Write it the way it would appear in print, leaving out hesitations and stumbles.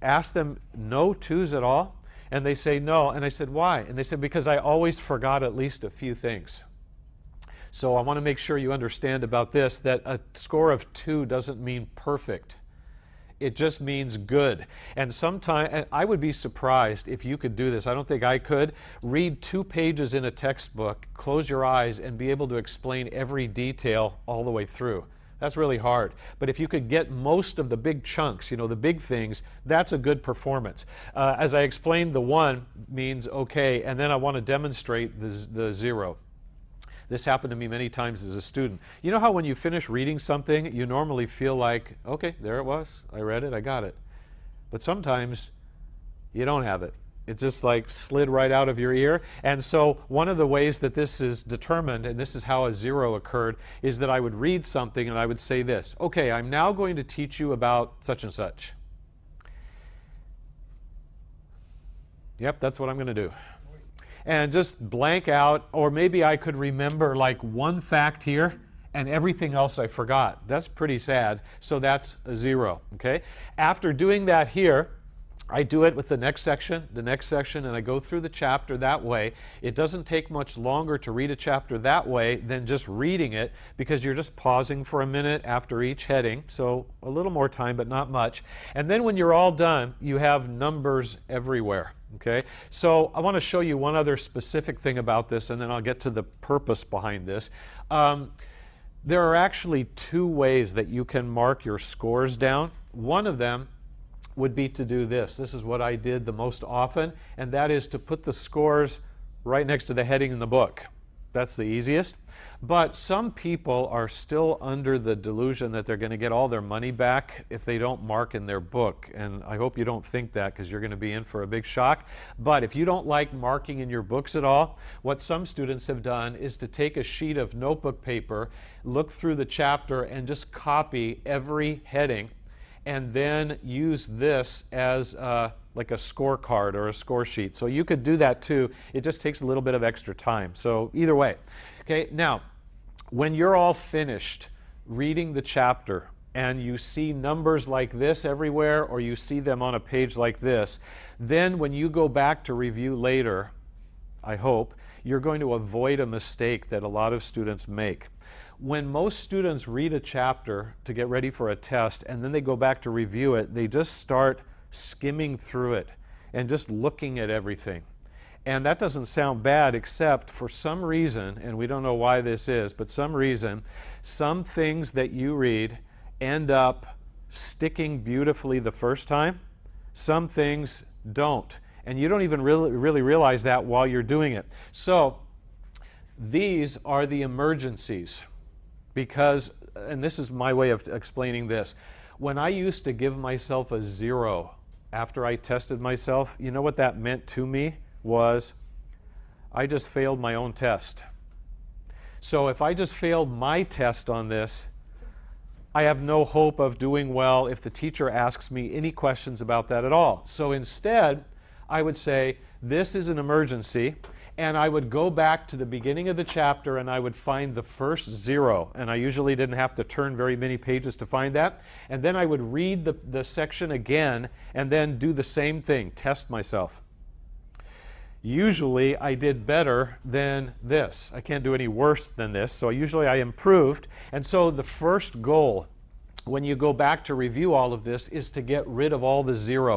ask them no twos at all? And they say no. And I said, why? And they said, because I always forgot at least a few things. So I want to make sure you understand about this, that a score of 2 doesn't mean perfect. It just means good. And sometimes, I would be surprised if you could do this. I don't think I could. Read 2 pages in a textbook, close your eyes, and be able to explain every detail all the way through. That's really hard. But if you could get most of the big chunks, you know, the big things, that's a good performance. As I explained, the 1 means okay, and then I want to demonstrate the 0. This happened to me many times as a student. You know how when you finish reading something, you normally feel like, okay, there it was. I read it, I got it. But sometimes you don't have it. It just like slid right out of your ear. And so one of the ways that this is determined, and this is how a 0 occurred, is that I would read something and I would say this, okay, I'm now going to teach you about such and such. Yep, that's what I'm going to do. And just blank out, or maybe I could remember like one fact here and everything else I forgot. That's pretty sad. So that's a 0. Okay? After doing that here, I do it with the next section, and I go through the chapter that way. It doesn't take much longer to read a chapter that way than just reading it, because you're just pausing for a minute after each heading, so a little more time, but not much. And then when you're all done, you have numbers everywhere. Okay? So I want to show you one other specific thing about this, and then I'll get to the purpose behind this. There are actually 2 ways that you can mark your scores down. One of them would be to do this. This is what I did the most often, and that is to put the scores right next to the heading in the book. That's the easiest. But some people are still under the delusion that they're going to get all their money back if they don't mark in their book. And I hope you don't think that, because you're going to be in for a big shock. But if you don't like marking in your books at all, what some students have done is to take a sheet of notebook paper, look through the chapter, and just copy every heading, and then use this as like a scorecard or a score sheet. So you could do that too. It just takes a little bit of extra time. So either way. Okay, now, when you're all finished reading the chapter and you see numbers like this everywhere, or you see them on a page like this, then when you go back to review later, I hope, you're going to avoid a mistake that a lot of students make. When most students read a chapter to get ready for a test and then they go back to review it, they just start skimming through it and just looking at everything. And that doesn't sound bad, except for some reason, and we don't know why this is, but some reason, some things that you read end up sticking beautifully the first time. Some things don't. And you don't even really realize that while you're doing it. So these are the emergencies. Because, and this is my way of explaining this, when I used to give myself a 0 after I tested myself, you know what that meant to me was I just failed my own test. So if I just failed my test on this, I have no hope of doing well if the teacher asks me any questions about that at all. So instead, I would say, this is an emergency, and I would go back to the beginning of the chapter and I would find the first 0, and I usually didn't have to turn very many pages to find that, and then I would read the section again and then do the same thing, test myself. Usually I did better than this. I can't do any worse than this, so usually I improved. And so the first goal when you go back to review all of this is to get rid of all the zeros.